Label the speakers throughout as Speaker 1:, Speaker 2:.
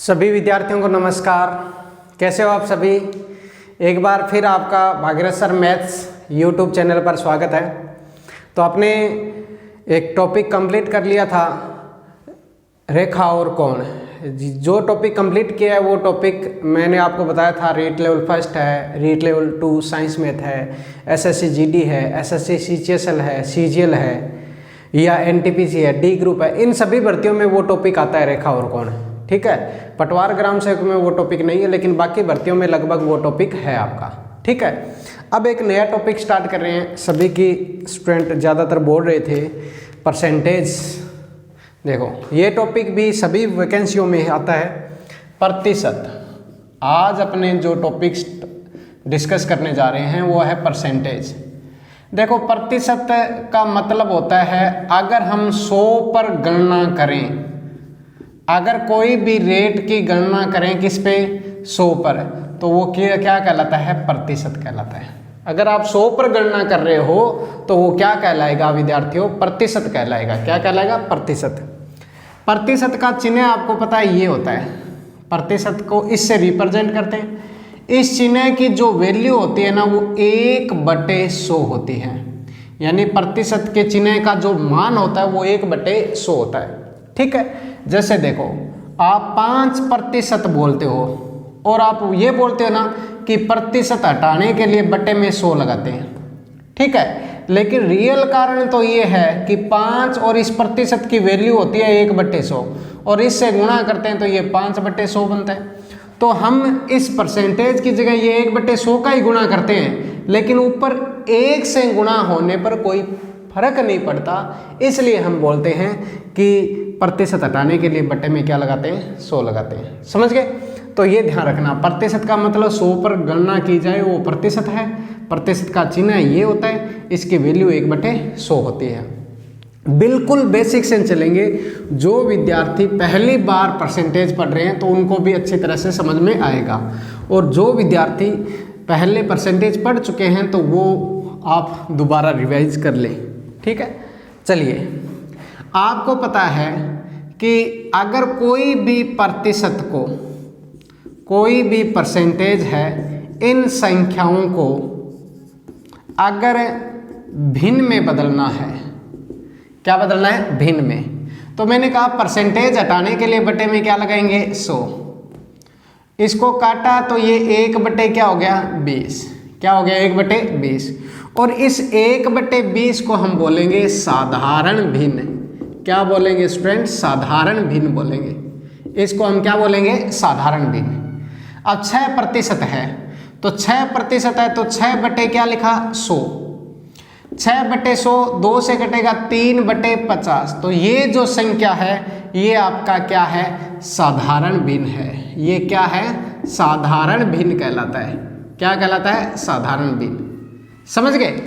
Speaker 1: सभी विद्यार्थियों को नमस्कार। कैसे हो आप सभी? एक बार फिर आपका Bhagirath sir maths YouTube channel पर स्वागत है। तो आपने एक टॉपिक कंप्लीट कर लिया था, रेखा और कोण। जो टॉपिक कंप्लीट किया है वो टॉपिक मैंने आपको बताया था, रीट लेवल फर्स्ट है, रीट लेवल 2 साइंस मैथ है, एसएससी जीडी है, एसएससी सीजीएल है, सीजीएल है या एनटीपीसी है, डी ग्रुप है। इन सभी भर्तियों में वो टॉपिक आता है, रेखा और कोण। ठीक है, पटवार ग्राम सेवक में वो टॉपिक नहीं है, लेकिन बाकी भर्तियों में लगभग वो टॉपिक है आपका। ठीक है, अब एक नया टॉपिक स्टार्ट कर रहे हैं। सभी की स्टूडेंट ज़्यादातर बोल रहे थे परसेंटेज। देखो, ये टॉपिक भी सभी वैकेंसियों में आता है, प्रतिशत। आज अपने जो टॉपिक्स डिस्कस करने जा रहे हैं वो है परसेंटेज। देखो, प्रतिशत का मतलब होता है अगर हम 100 पर गणना करें, अगर कोई भी रेट की गणना करें किस पे, 100 पर, तो वो क्या कहलाता है? प्रतिशत कहलाता है। अगर आप 100 पर गणना कर रहे हो तो वो क्या कहलाएगा विद्यार्थियों? प्रतिशत कहलाएगा। क्या कहलाएगा? प्रतिशत। प्रतिशत का चिन्ह आपको पता है, ये होता है। प्रतिशत को इससे रिप्रेजेंट करते हैं। इस चिन्ह की जो वैल्यू होती है ना, वो 1/100 होती है। यानी प्रतिशत के चिन्ह का जो मान होता है वो 1/100 होता है। ठीक है, जैसे देखो, आप 5% बोलते हो और आप ये बोलते हो ना कि प्रतिशत हटाने के लिए बटे में 100 लगाते हैं। ठीक है, लेकिन रियल कारण तो ये है कि 5 और इस प्रतिशत की वैल्यू होती है 1/100 और इससे गुणा करते हैं तो ये 5/100 बनता है। तो हम इस परसेंटेज की जगह ये 1/100 का ही गुणा करते हैं, लेकिन ऊपर 1 से गुणा होने पर कोई फर्क नहीं पड़ता। इसलिए हम बोलते हैं कि प्रतिशत हटाने के लिए बटे में क्या लगाते हैं? 100 लगाते हैं। समझ गए? तो ये ध्यान रखना, प्रतिशत का मतलब 100 पर गणना की जाए वो प्रतिशत है। प्रतिशत का चिन्ह ये होता है, इसकी वैल्यू 1/100 होती है। बिल्कुल बेसिक से चलेंगे। जो विद्यार्थी पहली बार परसेंटेज पढ़ रहे हैं तो उनको भी अच्छी तरह से समझ में आएगा, और जो विद्यार्थी पहले परसेंटेज पढ़ चुके हैं तो वो आप दोबारा रिवाइज कर लें। ठीक है, चलिए, आपको पता है कि अगर कोई भी प्रतिशत को, कोई भी परसेंटेज है, इन संख्याओं को अगर भिन्न में बदलना है, क्या बदलना है? भिन्न में। तो मैंने कहा परसेंटेज हटाने के लिए बटे में क्या लगाएंगे? 100। इसको काटा तो ये 1 क्या हो गया? 20। क्या हो गया? 1/20। और इस 1/20 को हम बोलेंगे साधारण भिन्न। क्या बोलेंगे स्टूडेंट? साधारण भिन्न बोलेंगे। इसको हम क्या बोलेंगे? साधारण भिन्न। अब 6% है तो 6% है तो 6 क्या लिखा? 100। 6/100 2 से कटेगा 3/50। तो ये जो संख्या है ये आपका क्या है? साधारण भिन्न है। ये क्या है? साधारण भिन्न कहलाता है। क्या कहलाता है? साधारण भिन्न। समझ गए?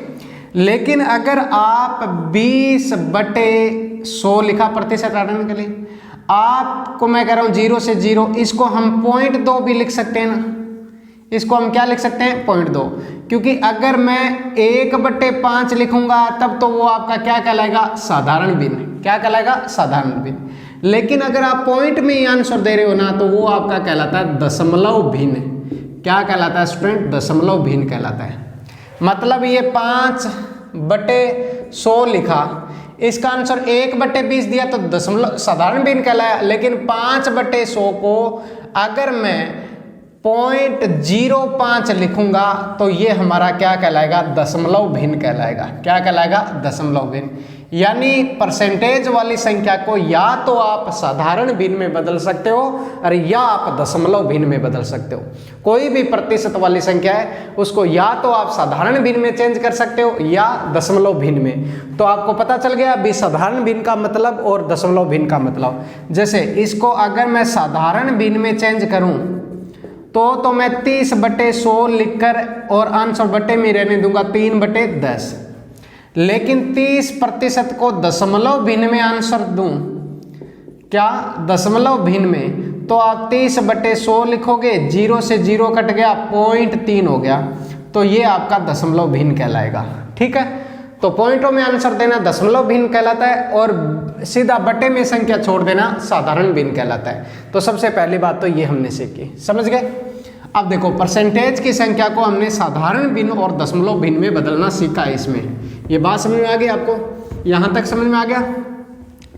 Speaker 1: लेकिन अगर आप 20/100 लिखा प्रतिशत हटाने के लिए, आपको मैं कह रहा हूँ 0 से 0, इसको हम 0.2 भी लिख सकते हैं ना। इसको हम क्या लिख सकते हैं? 0.2। क्योंकि अगर मैं 1/5 लिखूंगा तब तो वो आपका क्या कहलाएगा? साधारण भिन्न। क्या कहलाएगा? साधारण भिन्न। लेकिन अगर आप पॉइंट में ही आंसर दे रहे हो ना तो वो आपका कहलाता है दशमलव भिन्न। क्या कहलाता है स्टूडेंट? दशमलव भिन्न कहलाता है। मतलब ये 5/100 लिखा, इसका आंसर 1/20 दिया तो दशमलव साधारण भिन्न कहलाया। लेकिन 5/100 को अगर मैं 0.05 लिखूंगा तो ये हमारा क्या कहलाएगा? दशमलव भिन्न कहलाएगा। क्या कहलाएगा? दशमलव भिन्न। यानी परसेंटेज वाली संख्या को या तो आप साधारण भिन्न में बदल सकते हो और या आप दशमलव भिन्न में बदल सकते हो। कोई भी प्रतिशत वाली संख्या है उसको या तो आप साधारण भिन्न में चेंज कर सकते हो या दशमलव भिन्न में। तो आपको पता चल गया अभी साधारण भिन्न का मतलब और दशमलव भिन्न का मतलब। जैसे इसको अगर मैं साधारण भिन्न में चेंज करूं तो मैं 30/100 लिखकर और आंसर बटे में रहने दूंगा 3/10। लेकिन 30% को दशमलव भिन्न में आंसर दूं, क्या? दशमलव भिन्न में, तो आप 30/100 लिखोगे, 0 से 0 कट गया, 0.3 हो गया, तो ये आपका दशमलव भिन्न कहलाएगा। ठीक है, तो पॉइंटों में आंसर देना दशमलव भिन्न कहलाता है और सीधा बटे में संख्या छोड़ देना साधारण भिन्न कहलाता है। तो सबसे पहली बात तो ये हमने सीखी, समझ गए। अब देखो परसेंटेज की संख्या को हमने साधारण भिन्न और दशमलव भिन्न में बदलना सीखा है। इसमें ये बात समझ में आ गई आपको, यहाँ तक समझ में आ गया,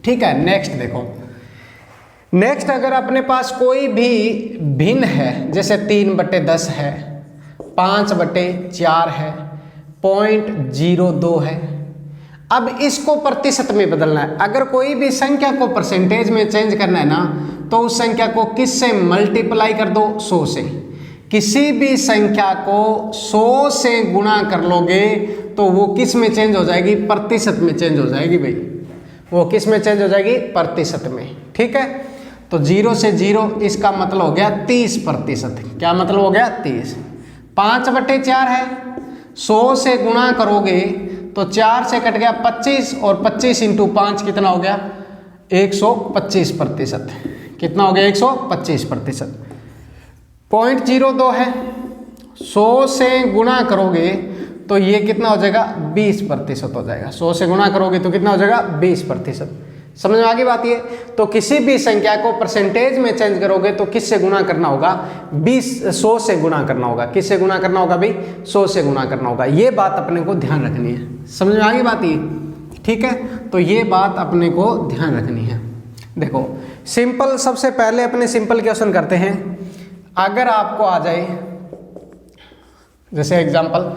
Speaker 1: ठीक है। नेक्स्ट देखो, नेक्स्ट अगर अपने पास कोई भी भिन्न है, जैसे 3/10 है, 5/4 है, 0.02 है, अब इसको प्रतिशत में बदलना है। अगर कोई भी संख्या को परसेंटेज में चेंज करना है ना, तो उस संख्या को किस से मल्टीप्लाई कर दो, 100 से। किसी भी संख्या को 100 से गुणा कर लोगे तो वो किस में चेंज हो जाएगी, प्रतिशत में चेंज हो जाएगी भाई। वो किस में चेंज हो जाएगी, प्रतिशत में, ठीक है। तो 0 से 0 इसका मतलब हो गया 30%। क्या मतलब हो गया, 30। 5/4 है, 100 से गुणा करोगे तो 4 से कट गया 25 और 25 × 5 कितना हो गया, 125%। कितना हो गया, 125%। 0.02 है, 100 से गुणा करोगे तो ये कितना हो जाएगा, 20% हो जाएगा। 100 से गुणा करोगे तो कितना हो जाएगा, 20%। समझ में आ गई बात ये। तो किसी भी संख्या को परसेंटेज में चेंज करोगे तो किससे गुणा करना होगा, 100 से गुणा करना होगा। किससे गुणा करना होगा भाई, 100 से गुणा करना होगा। ये बात अपने को ध्यान रखनी है, समझ में आ गई बात ये, ठीक है। तो ये बात अपने को ध्यान रखनी है। देखो सिंपल, सबसे पहले अपने सिंपल क्वेश्चन करते हैं। अगर आपको आ जाए, जैसे एग्जाम्पल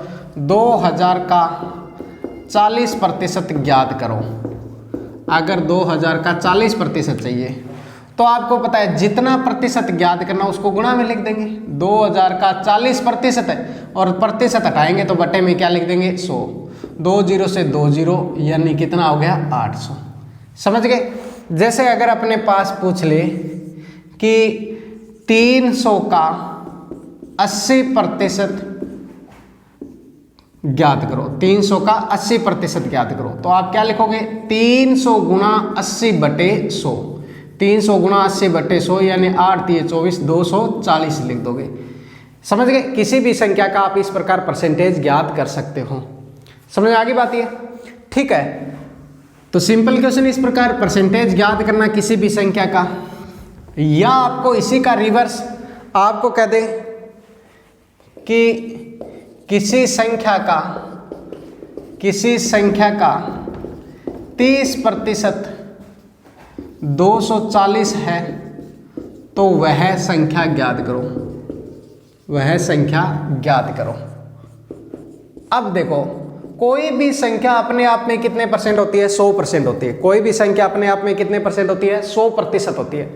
Speaker 1: 2000 का 40% ज्ञात करो। अगर 2000 का 40% चाहिए तो आपको पता है जितना प्रतिशत ज्ञात करना उसको गुणा में लिख देंगे। 2000 का 40% है और प्रतिशत हटाएंगे तो बटे में क्या लिख देंगे, 100। 2 0 से 2 0 यानी कितना हो गया, 800। समझ गए। जैसे अगर अपने पास पूछ ले कि 300 का 80% ज्ञात करो, 300 का 80% ज्ञात करो, तो आप क्या लिखोगे, 300 गुणा 80/100। 300 गुणा 80/100 यानी 8 × 24 240 लिख दोगे। समझ गए। किसी भी संख्या का आप इस प्रकार परसेंटेज ज्ञात कर सकते हो। समझ में आ गई बात ये, ठीक है। तो सिंपल क्वेश्चन इस प्रकार परसेंटेज ज्ञात करना किसी भी संख्या का, या आपको इसी का रिवर्स आपको कह दे कि किसी संख्या का 30% 240 है तो वह संख्या ज्ञात करो, वह संख्या ज्ञात करो। अब देखो कोई भी संख्या अपने आप में कितने परसेंट होती है, 100% होती है। कोई भी संख्या अपने आप में कितने परसेंट होती है, 100% होती है।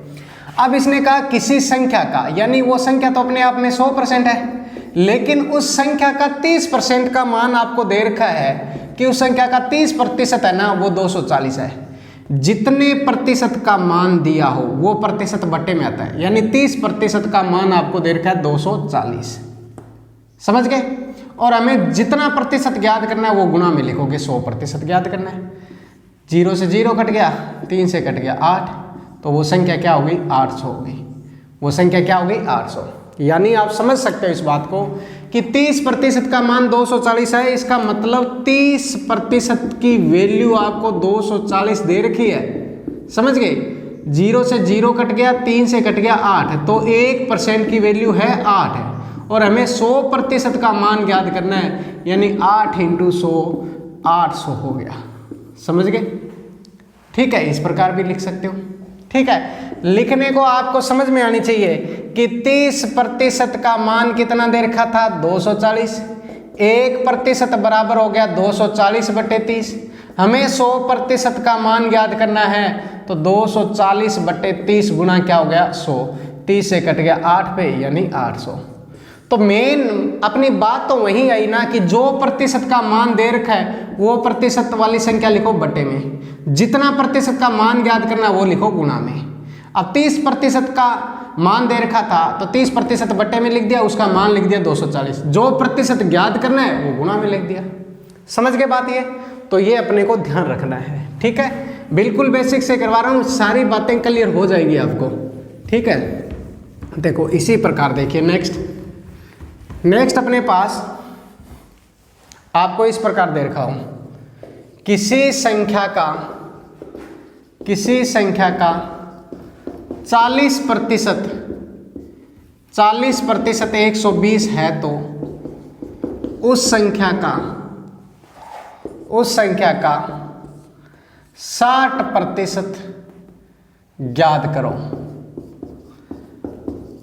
Speaker 1: अब इसने कहा किसी संख्या का, यानी वो संख्या तो अपने आप में 100% है, लेकिन उस संख्या का 30% का मान आपको दे रखा है कि उस संख्या का 30% है ना, वो 240 है। जितने प्रतिशत का मान दिया हो वो प्रतिशत बटे में आता है, यानी 30% का मान आपको दे रखा है 240। समझ गए। और हमें जितना प्रतिशत ज्ञात करना है वो गुणा में लिखोगे, 100% ज्ञात करना है। 0 से 0 कट गया, 3 से कट गया 8, तो वो संख्या क्या हो गई, 800 हो गई। वो संख्या क्या हो गई, 800। यानी आप समझ सकते हो इस बात को कि 30% का मान 240 है, इसका मतलब 30% की वैल्यू आपको 240 दे रखी है। समझ गए। 0 से 0 कट गया, 3 से कट गया 8, तो 1% की वैल्यू है 8 है। और हमें 100% का मान ज्ञात करना है, यानी 8 × 100 800 हो गया। समझ गए। ठीक है, इस प्रकार भी लिख सकते हो। ठीक है, लिखने को आपको समझ में आनी चाहिए कि 30% का मान कितना दे रखा था, 240। 1% बराबर हो गया 240/30। हमें 100% का मान ज्ञात करना है, तो 240/30 गुना क्या हो गया, 100। 30 से कट गया 8 पे, यानी 800। तो मेन अपनी बात तो वही आई ना कि जो प्रतिशत का मान दे रखा है वो प्रतिशत वाली संख्या लिखो बटे में, जितना प्रतिशत का मान ज्ञात करना है वो लिखो गुणा में। अब 30% का मान दे रखा था तो 30% बटे में लिख दिया, उसका मान लिख दिया 240। जो प्रतिशत ज्ञात करना है वो गुणा में लिख दिया। समझ गए बात ये। तो ये अपने को ध्यान रखना है। ठीक है, बिल्कुल बेसिक से करवा रहा हूँ, सारी बातें क्लियर हो जाएगी आपको। ठीक है, देखो इसी प्रकार देखिए नेक्स्ट अपने पास आपको इस प्रकार दे रखा हूं किसी संख्या का 40% 120 है तो उस संख्या का 60% ज्ञात करो।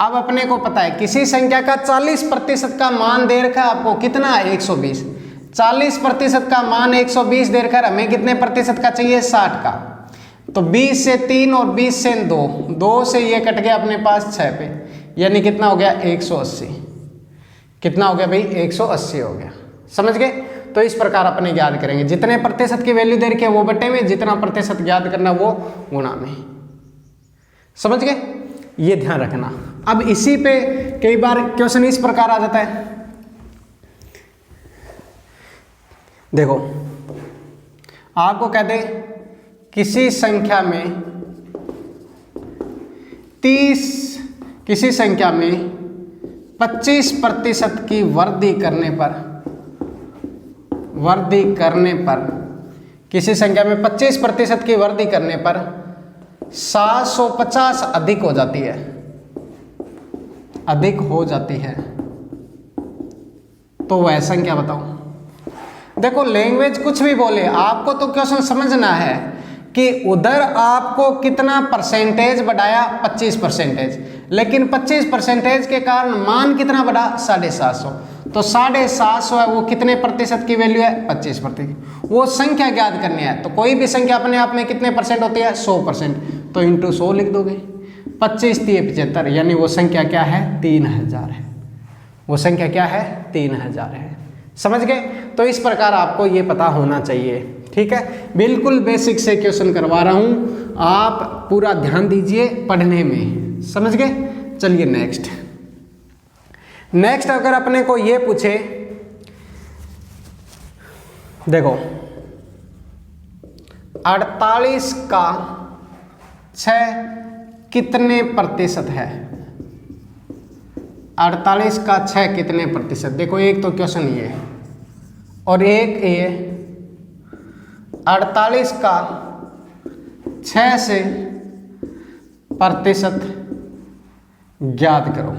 Speaker 1: अब अपने को पता है किसी संख्या का 40% का मान दे रखा है आपको, कितना है 120। 40% का मान 120 दे रखा है, हमें कितने प्रतिशत का चाहिए 60 का। तो 20 से 3 और 20 से 2 से ये कट गया अपने पास 6 पे, यानी कितना हो गया 180। कितना हो गया भाई 180 हो गया। समझ गए? तो इस प्रकार अपने याद करेंगे, जितने प्रतिशत की वैल्यू दे रखी है वो बटे में, जितना प्रतिशत याद करना वो गुणा में। समझ गए? ये ध्यान रखना। अब इसी पे कई बार क्वेश्चन इस प्रकार आ जाता है, देखो आपको कहते किसी संख्या में 25% की वृद्धि करने पर किसी संख्या में 25% की वृद्धि करने पर 750 अधिक हो जाती है, तो वह संख्या बताओ। देखो लैंग्वेज कुछ भी बोले, आपको तो क्वेश्चन समझना है कि उधर आपको कितना परसेंटेज बढ़ाया 25%, लेकिन 25% के कारण मान कितना बढ़ा 750। तो 750 है वो कितने प्रतिशत की वैल्यू है 25%। वो संख्या ज्ञात करनी है, तो कोई भी संख्या अपने आप में कितने परसेंट होती है 100%, तो इंटू 100 लिख दोगे। 25 3 75, यानी वो संख्या क्या है 3000 है। वो संख्या क्या है 3000 है। समझ गए? तो इस प्रकार आपको ये पता होना चाहिए। ठीक है, बिल्कुल बेसिक से क्वेश्चन करवा रहा हूं, आप पूरा ध्यान दीजिए पढ़ने में। समझ गए? चलिए नेक्स्ट अगर अपने को ये पूछे, देखो 48 का 6 कितने प्रतिशत है? 48 का 6 कितने प्रतिशत? देखो एक तो क्वेश्चन ये और एक ये 48 का 6 से प्रतिशत ज्ञात करो,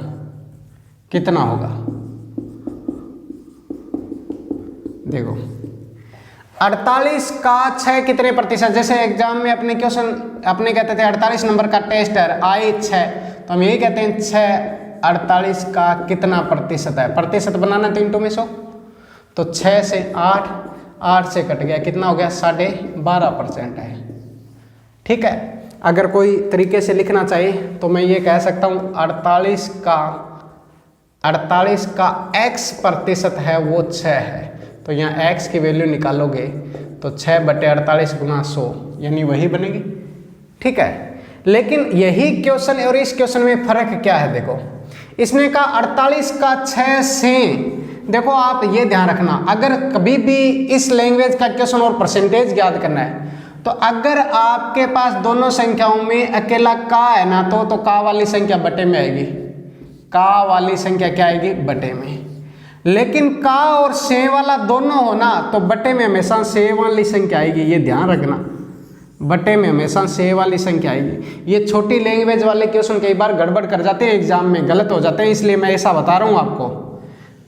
Speaker 1: कितना होगा? देखो 48 का 6 कितने प्रतिशत, जैसे एग्जाम में अपने क्वेश्चन अपने कहते थे 48 नंबर का टेस्ट है आई 6, तो हम यही कहते हैं 6 48 का कितना प्रतिशत है। प्रतिशत बनाना 3 में 100, तो 6 से 8 से कट गया, कितना हो गया 12.5% है। ठीक है, अगर कोई तरीके से लिखना चाहिए तो मैं ये कह सकता हूँ 48 का x प्रतिशत है वो 6 है, तो यहाँ x की वैल्यू निकालोगे तो 6/48 गुना 100, यानी वही बनेगी। ठीक है, लेकिन यही क्वेश्चन और इस क्वेश्चन में फर्क क्या है? देखो इसने कहा 48 का 6 से, देखो आप ये ध्यान रखना, अगर कभी भी इस लैंग्वेज का क्वेश्चन और परसेंटेज याद करना है, तो अगर आपके पास दोनों संख्याओं में अकेला का है ना, तो का वाली संख्या बटे में आएगी। का वाली संख्या क्या आएगी? बटे में। लेकिन का और से वाला दोनों हो ना, तो बटे में हमेशा से वाली संख्या आएगी। ये ध्यान रखना, बटे में हमेशा से वाली संख्या आएगी। ये छोटी लैंग्वेज वाले क्वेश्चन कई बार गड़बड़ कर जाते हैं, एग्जाम में गलत हो जाते हैं, इसलिए मैं ऐसा बता रहा हूँ आपको।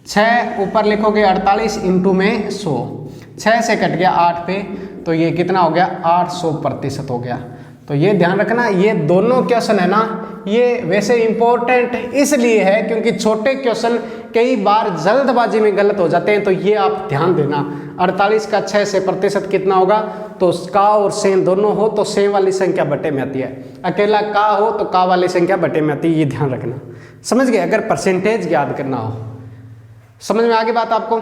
Speaker 1: 6 ऊपर लिखोगे 48 इंटू में 100, 6 से कट गया 8 पे, तो ये कितना हो गया 800% हो गया। तो ये ध्यान रखना, ये दोनों क्वेश्चन है ना, ये वैसे इंपॉर्टेंट इसलिए है क्योंकि छोटे क्वेश्चन कई बार जल्दबाजी में गलत हो जाते हैं, तो ये आप ध्यान देना। 48 का 6 से प्रतिशत कितना होगा? तो का और से दोनों हो तो से वाली संख्या बटे में आती है, अकेला का हो तो का वाली संख्या बटे में आती है। ये ध्यान रखना, समझ गए? अगर परसेंटेज याद करना हो, समझ में आ गई बात आपको?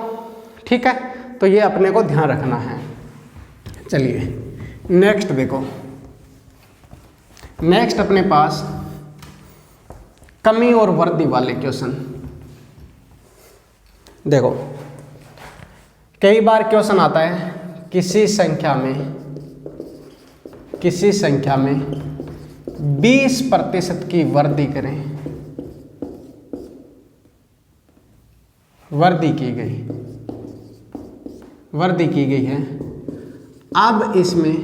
Speaker 1: ठीक है, तो ये अपने को ध्यान रखना है। चलिए नेक्स्ट देखो, नेक्स्ट अपने पास कमी और वृद्धि वाले क्वेश्चन। देखो कई बार क्वेश्चन आता है किसी संख्या में 20% की वृद्धि करें, वृद्धि की गई है अब इसमें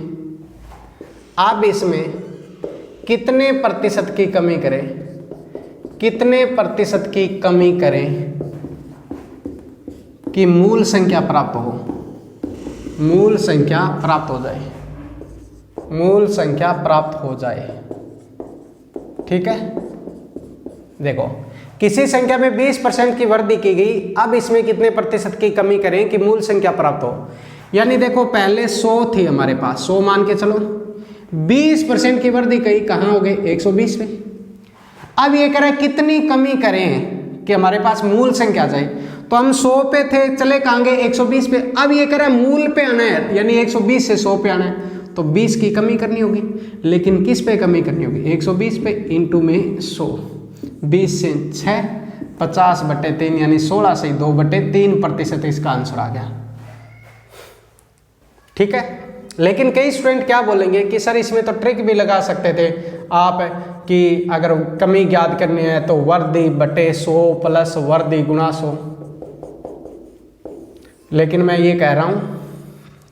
Speaker 1: कितने प्रतिशत की कमी करें, कितने प्रतिशत की कमी करें कि मूल संख्या प्राप्त हो, मूल संख्या प्राप्त हो जाए, मूल संख्या प्राप्त हो जाए। ठीक है, देखो किसी संख्या में 20% की वृद्धि की गई, अब इसमें कितने प्रतिशत की कमी करें कि मूल संख्या प्राप्त हो। यानी देखो पहले 100 थी हमारे पास, 100 मान के चलो, 20% की वृद्धि कही, कहाँ हो गए 120 पे। अब ये कह रहा है कितनी कमी करें कि हमारे पास मूल संख्या आ जाए, तो हम 100 पे थे, चले कहाँ गए 120 पे। अब ये कह रहा है मूल पे आना है, यानी 120 से 100 पे आना है, तो 20 की कमी करनी होगी। लेकिन किस पे कमी करनी होगी, 120 पे, इंटू में 100, 20 से 6, 50/3 यानी 16 से 2/3% इसका आंसर आ गया। ठीक है, लेकिन कई स्टूडेंट क्या बोलेंगे कि सर इसमें तो ट्रिक भी लगा सकते थे आप कि अगर कमी ज्ञात करनी है तो वर्दी बटे 100 प्लस वर्दी गुणा 100। लेकिन मैं ये कह रहा हूँ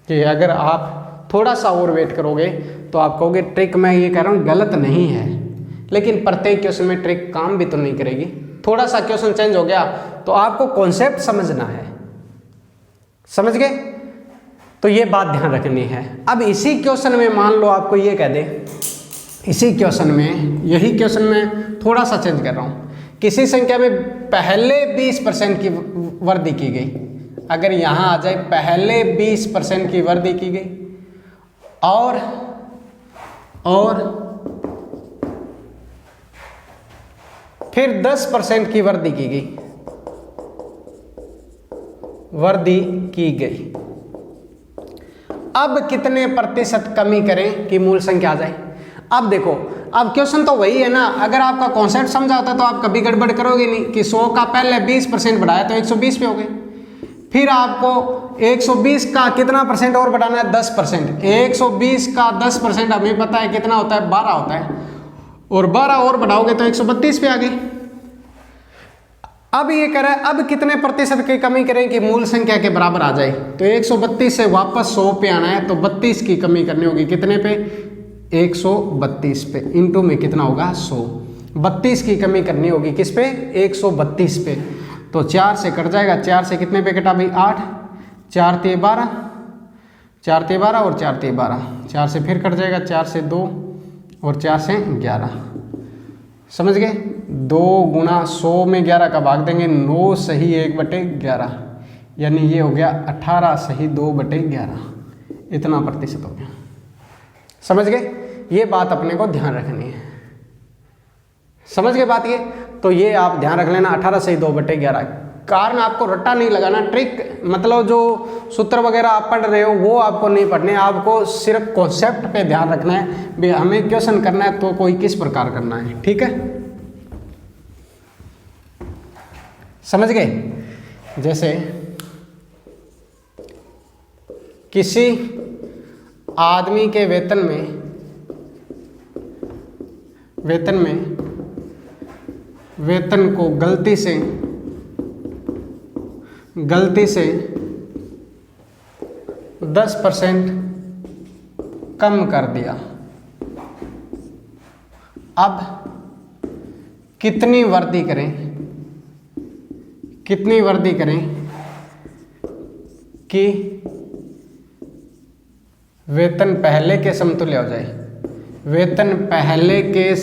Speaker 1: कि अगर आप थोड़ा सा और वेट करोगे तो आप कहोगे ट्रिक, मैं ये कह रहा हूँ गलत नहीं है, लेकिन प्रत्येक क्वेश्चन में ट्रिक काम भी तो नहीं करेगी। थोड़ा सा क्वेश्चन चेंज हो गया तो आपको कॉन्सेप्ट समझना है, समझ गए? तो ये बात ध्यान रखनी है। अब इसी क्वेश्चन में मान लो आपको ये कह दे, इसी क्वेश्चन में, यही क्वेश्चन में थोड़ा सा चेंज कर रहा हूँ, किसी संख्या में पहले 20% की वृद्धि की गई। अगर यहाँ आ जाए पहले 20% की वृद्धि की गई और फिर 10% की वृद्धि की गई, वृद्धि की गई, अब कितने प्रतिशत कमी करें कि मूल संख्या आ जाए। अब देखो, अब क्वेश्चन तो वही है ना, अगर आपका कॉन्सेप्ट समझा होता तो आप कभी गड़बड़ करोगे नहीं कि 100 का पहले 20% बढ़ाया तो 120 पे हो गए, फिर आपको 120 का कितना परसेंट और बढ़ाना है, 10%। 120 का 10% हमें पता है कितना होता है, 12 होता है, और 12 और बढ़ाओगे तो 132 पे आ गई। अब ये कह रहा है अब कितने प्रतिशत की कमी करें कि मूल संख्या के बराबर आ जाए, तो 132 से वापस 100 पे आना है, तो 32 की कमी करनी होगी, कितने पे, 132 पे, इंटू में कितना होगा 100, 32 की कमी करनी होगी किस पे, 132 पे, तो 4 से कट जाएगा, 4 से कितने पे कटा भाई 8, 4 × 12, 4 × 12 और 4 × 12, 4 से फिर कट जाएगा, 4 से 2 और 4 से 11, समझ गए। 2 गुणा 100 में 11 का भाग देंगे, 9 सही 1/11, यानी ये हो गया 18 सही 2/11, इतना प्रतिशत हो गया, समझ गए। ये बात अपने को ध्यान रखनी है, समझ गए बात ये। तो ये आप ध्यान रख लेना, 18 सही 2/11। कारण आपको रट्टा नहीं लगाना, ट्रिक मतलब जो सूत्र वगैरह आप पढ़ रहे हो वो आपको नहीं पढ़ने, आपको सिर्फ कॉन्सेप्ट पे ध्यान रखना है भी हमें क्वेश्चन करना है तो कोई किस प्रकार करना है, ठीक है, समझ गए। जैसे किसी आदमी के वेतन को गलती से 10% कम कर दिया, अब कितनी वृद्धि करें कि वेतन पहले के समतुल्य हो जाए, पहले के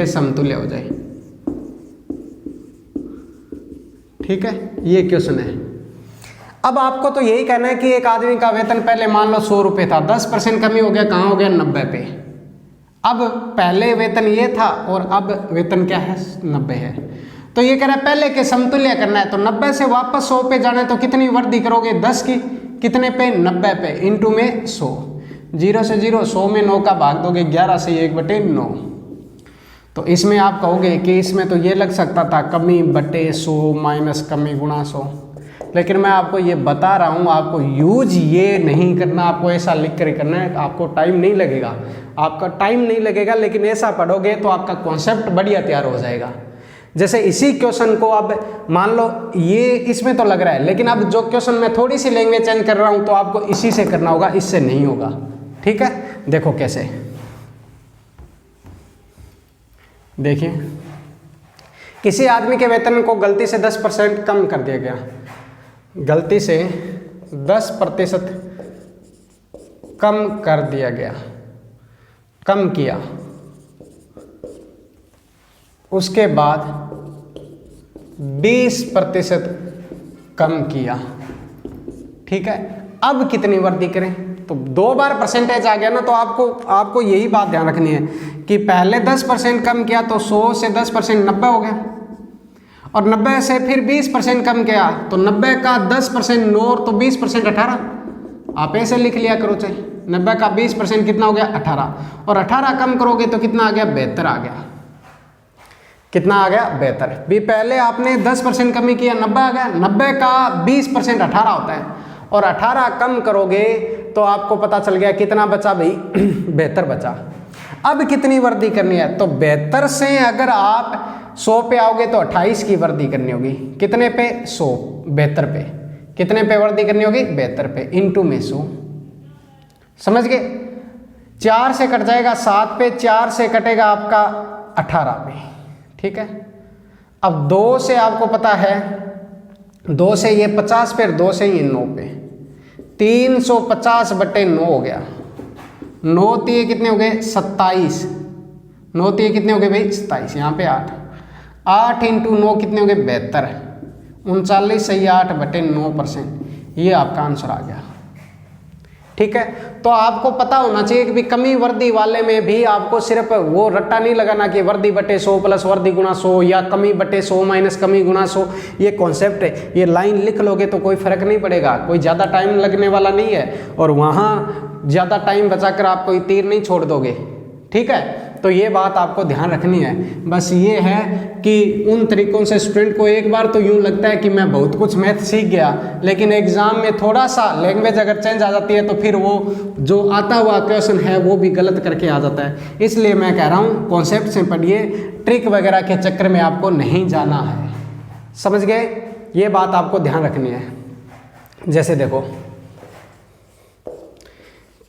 Speaker 1: समतुल्य हो जाए, ठीक है, ये क्वेश्चन है। अब आपको तो यही कहना है कि एक आदमी का वेतन पहले मान लो 100 रुपये था, 10% कमी हो गया, कहाँ हो गया 90 पे। अब पहले वेतन ये था और अब वेतन क्या है 90 है, तो ये कह रहा है पहले के समतुल्य करना है, तो 90 से वापस 100 पे जाना है, तो कितनी वृद्धि करोगे 10 की, कितने पे 90 पे, इंटू में 100, 0 से 0, 100 में 9 का भाग दोगे, 11 से 1/9। तो इसमें आप कहोगे कि इसमें तो ये लग सकता था कमी बटे 100 माइनस कमी गुणा 100, लेकिन मैं आपको ये बता रहा हूँ, आपको यूज ये नहीं करना, आपको ऐसा लिख कर करना है, आपको टाइम नहीं लगेगा, लेकिन ऐसा पढ़ोगे तो आपका कॉन्सेप्ट बढ़िया तैयार हो जाएगा। जैसे इसी क्वेश्चन को अब मान लो ये इसमें तो लग रहा है, लेकिन अब जो क्वेश्चन मैं थोड़ी सी लैंग्वेज चेंज कर रहा हूं तो आपको इसी से करना होगा, इससे नहीं होगा। ठीक है, देखो कैसे, देखिए किसी आदमी के वेतन को गलती से 10% कम कर दिया गया, गलती से 10% कम कर दिया गया, कम किया, उसके बाद 20% कम किया। ठीक है, अब कितनी वृद्धि करें? तो 2 बार परसेंटेज आ गया ना, तो आपको यही बात ध्यान रखनी है कि पहले 10% कम किया तो 100 से 10% 90 हो गया, और 90 से फिर 20% कम किया तो 90 का 10% 9 तो 20% 18। आप ऐसे लिख लिया करो चाहे, 90 का 20% कितना हो गया? 18, और 18 कम करोगे तो कितना आ गया? 72 आ गया। कितना आ गया? 72। भी पहले आपने 10% कमी किया, 90 आ गया। 90 का 20% 18 होता है, और 18 कम करोगे तो आपको पता चल गया कितना बचा भाई? 72 बचा। अब कितनी वृद्धि करनी है? तो 72 से अगर आप 100 पे आओगे तो 28 की वृद्धि करनी होगी। कितने पे? 100, 72 पे। कितने पे वृद्धि करनी होगी? 72 पे, इंटू में 100। समझ गए? 4 से कट जाएगा 7 पे, 4 से कटेगा आपका 18 पे। ठीक है, अब 2 से आपको पता है, 2 से ये 50 पे, 2 से ये 9 पे, 350/9 हो गया। 9 तिये कितने हो गए? 27। 9 तिये कितने हो गए भाई? 27। यहाँ पे 8, 8 इंटू 9 कितने हो गए? 72। 39 सही 8/9%, ये आपका आंसर आ गया। ठीक है, तो आपको पता होना चाहिए कि कमी वृद्धि वाले में भी आपको सिर्फ वो रट्टा नहीं लगाना कि वृद्धि बटे 100 प्लस वृद्धि गुणा 100, या कमी बटे 100 माइनस कमी गुणा 100। ये कॉन्सेप्ट है, ये लाइन लिख लोगे तो कोई फर्क नहीं पड़ेगा, कोई ज़्यादा टाइम लगने वाला नहीं है, और वहाँ ज़्यादा टाइम बचाकर आप कोई तीर नहीं छोड़ दोगे। ठीक है, तो ये बात आपको ध्यान रखनी है। बस ये है कि उन तरीकों से स्टूडेंट को एक बार तो यूँ लगता है कि मैं बहुत कुछ मैथ सीख गया, लेकिन एग्जाम में थोड़ा सा लैंग्वेज अगर चेंज आ जाती है तो फिर वो जो आता हुआ क्वेश्चन है वो भी गलत करके आ जाता है। इसलिए मैं कह रहा हूँ कॉन्सेप्ट से पढ़िए, ट्रिक वगैरह के चक्कर में आपको नहीं जाना है। समझ गए? ये बात आपको ध्यान रखनी है। जैसे देखो,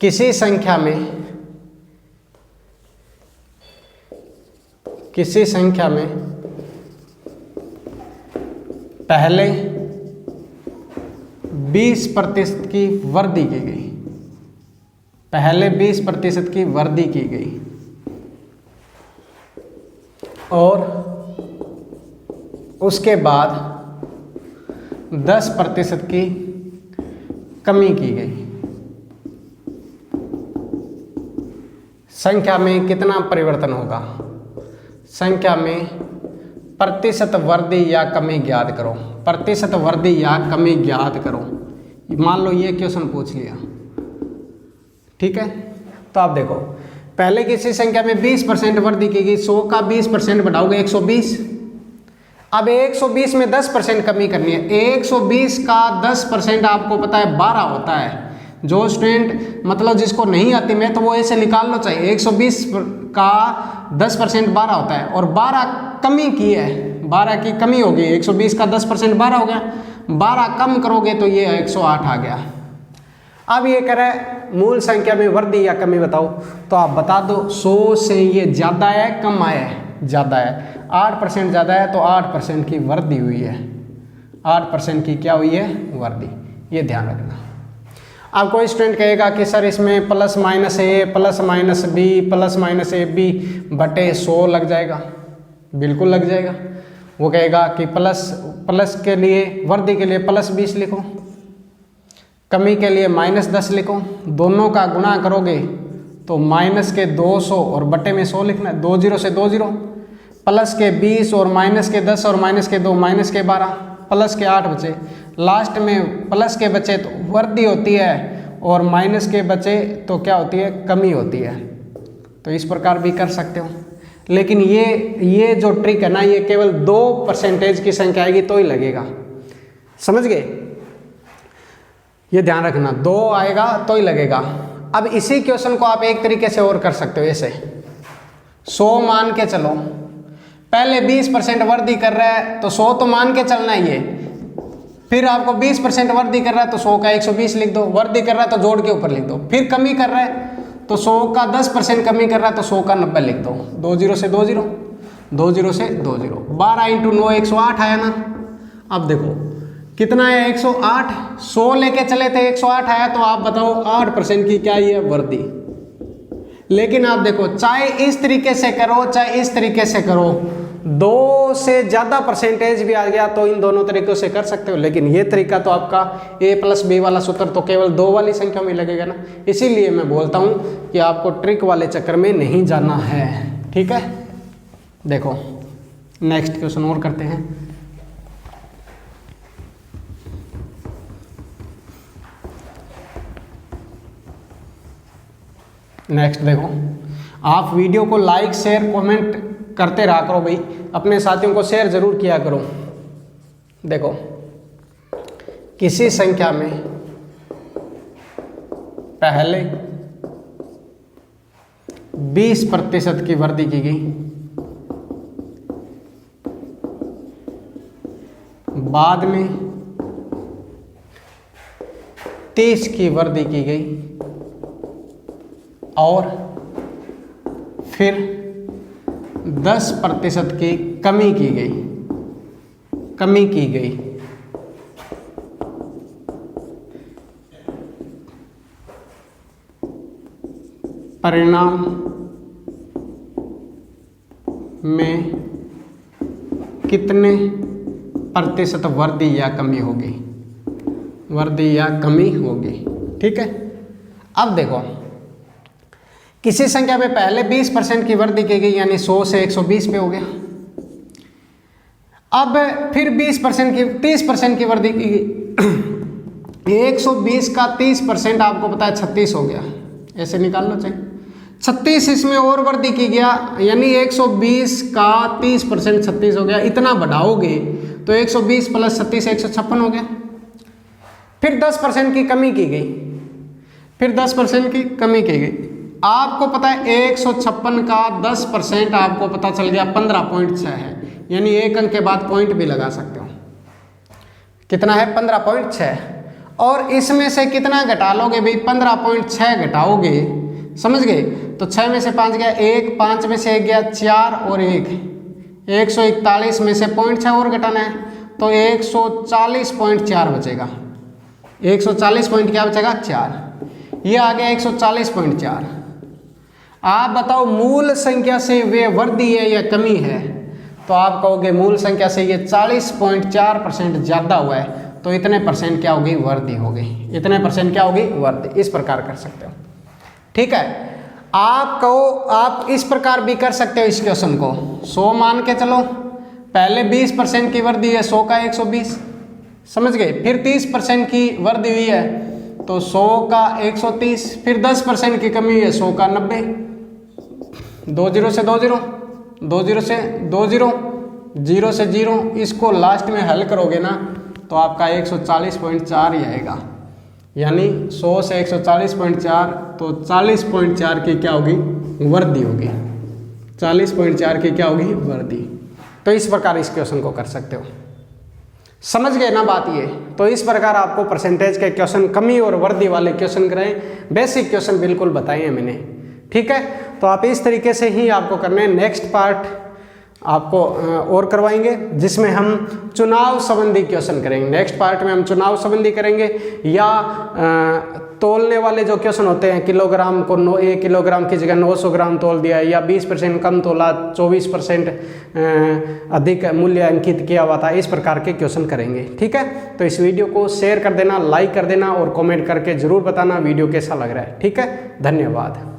Speaker 1: किसी संख्या में पहले 20% की वृद्धि की गई, पहले 20% की वृद्धि की गई, और उसके बाद 10% की कमी की गई। संख्या में कितना परिवर्तन होगा? संख्या में प्रतिशत वृद्धि या कमी ज्ञात करो। प्रतिशत वृद्धि या कमी ज्ञात करो। मान लो ये क्वेश्चन पूछ लिया, ठीक है, तो आप देखो पहले किसी संख्या में 20% वृद्धि की गई, 100 का 20% बढ़ाओगे 120। अब 120 में 10% कमी करनी है। 120 का 10% आपको पता है 12 होता है। जो स्टूडेंट मतलब जिसको नहीं आती मैं तो वो ऐसे निकाल लो, चाहिए 120 का 10% 12 होता है, और 12 कमी की है, 12 की कमी होगी। 120 का 10% 12 हो गया, 12 कम करोगे तो ये 108 आ गया। अब ये कह रहा है मूल संख्या में वृद्धि या कमी बताओ, तो आप बता दो 100 से ये ज़्यादा है कम आया है? ज़्यादा है। 8% ज़्यादा है तो 8% की वृद्धि हुई है। 8% की क्या हुई है? वृद्धि। ये ध्यान रखना। अब कोई स्टूडेंट कहेगा कि सर इसमें plus minus A plus minus B plus minus A B बटे 100 लग जाएगा। बिल्कुल लग जाएगा। वो कहेगा कि प्लस के लिए वृद्धि के लिए प्लस 20 लिखो, कमी के लिए माइनस 10 लिखो, दोनों का गुणा करोगे तो माइनस के 200 और बटे में 100 लिखना है। 2 0 से 2 0, प्लस के 20 और माइनस के 10 और माइनस के 2 माइनस के 12, प्लस के 8 बचे। लास्ट में प्लस के बचे तो वृद्धि होती है और माइनस के बचे तो क्या होती है? कमी होती है। तो इस प्रकार भी कर सकते हो, लेकिन ये जो ट्रिक है ना, ये केवल 2% की संख्या आएगी तो ही लगेगा। समझ गए? ये ध्यान रखना, 2 आएगा तो ही लगेगा। अब इसी क्वेश्चन को आप एक तरीके से और कर सकते हो। ऐसे 100 मान के चलो, पहले 20% वृद्धि कर रहा है तो 100 तो मान के चलना ही है, फिर आपको 20% वृद्धि कर रहा है तो 100 का 120 लिख दो, वृद्धि कर रहा है तो जोड़ के ऊपर लिख दो, फिर कमी कर रहा है तो 100 का 10% कमी कर रहा है तो 100 का 90 लिख दो, 20 से 20, 20 से 20, 12 × 9 108 आया ना। अब देखो कितना है 108, 100 लेके चले थे 108 आया, तो आप बताओ 8% की क्या ये वृद्धि। लेकिन आप देखो चाहे इस तरीके से करो चाहे इस तरीके से करो, 2 से ज़्यादा परसेंटेज भी आ गया तो इन दोनों तरीकों से कर सकते हो, लेकिन ये तरीका तो आपका a+b वाला सूत्र तो केवल 2 वाली संख्या में लगेगा ना। इसीलिए मैं बोलता हूँ कि आपको ट्रिक वाले चक्कर में नहीं जाना है, ठीक है। देखो नेक्स्ट क्वेश्चन और करते हैं। नेक्स्ट देखो, आप वीडियो को लाइक शेयर कमेंट करते रहा करो भाई, अपने साथियों को शेयर जरूर किया करो। देखो किसी संख्या में पहले 20% की वृद्धि की गई, बाद में 30 की वृद्धि की गई और फिर 10% की कमी की गई, परिणाम में कितने प्रतिशत वृद्धि या कमी होगी, ठीक है। अब देखो किसी संख्या में पहले 20% की वृद्धि की गई, यानी 100 से 120 पे हो गया। अब फिर 30% की वृद्धि की गई, 120 का 30% आपको पता है 36 हो गया, ऐसे निकाल लो चाहे 36, इसमें और वृद्धि की गया, यानी 120 का 30% 36 हो गया। इतना बढ़ाओगे तो 120 + 36 156 हो गया। फिर 10% की कमी की गई, आपको पता है 156 का 10% आपको पता चल गया 15.6 है, यानी एक अंक के बाद पॉइंट भी लगा सकते हो। कितना है 15.6, और इसमें से कितना घटा लोगे भाई, 15.6 घटाओगे, समझ गए। तो 6 में से 5 गया 1, 5 में से 1 गया 4 और 1, 141 में से 0.6 और घटाना है तो 140.4 बचेगा। 140 पॉइंट क्या बचेगा 4, ये आ गया 140.4। आप बताओ मूल संख्या से वे वृद्धि है या कमी है, तो आप कहोगे मूल संख्या से ये 40.4% ज़्यादा हुआ है, तो इतने परसेंट क्या होगी, वृद्धि होगी। इतने परसेंट क्या होगी, वृद्धि। इस प्रकार कर सकते हो, ठीक है। आप कहो आप इस प्रकार भी कर सकते हो इस क्वेश्चन को, 100 मान के चलो, पहले 20% की वृद्धि है 100 का 120, समझ गए। फिर 30% की वृद्धि हुई है तो 100 का 130, फिर 10% की कमी है 100 का 90, 20 से 20, 20 से 20, 0 से 0, इसको लास्ट में हल करोगे ना तो आपका 140.4 ही आएगा, यानी 100 से 140.4, तो 40.4 की क्या होगी, वृद्धि होगी। 40.4 की क्या होगी, वृद्धि। तो इस प्रकार इस क्वेश्चन को कर सकते हो, समझ गए ना बात ये। तो इस प्रकार आपको परसेंटेज के क्वेश्चन, कमी और वृद्धि वाले क्वेश्चन कराएं, बेसिक क्वेश्चन बिल्कुल बताए हैं मैंने, ठीक है। तो आप इस तरीके से ही आपको करना है। नेक्स्ट पार्ट आपको और करवाएंगे जिसमें हम चुनाव संबंधी क्वेश्चन करेंगे। नेक्स्ट पार्ट में हम चुनाव संबंधी करेंगे, या तोलने वाले जो क्वेश्चन होते हैं, किलोग्राम को 1 किलोग्राम की जगह 900 ग्राम तोल दिया, या 20% कम तोला, 24% अधिक मूल्य अंकित किया हुआ था, इस प्रकार के क्वेश्चन करेंगे, ठीक है। तो इस वीडियो को शेयर कर देना, लाइक कर देना और कमेंट करके जरूर बताना वीडियो कैसा लग रहा है, ठीक है। धन्यवाद।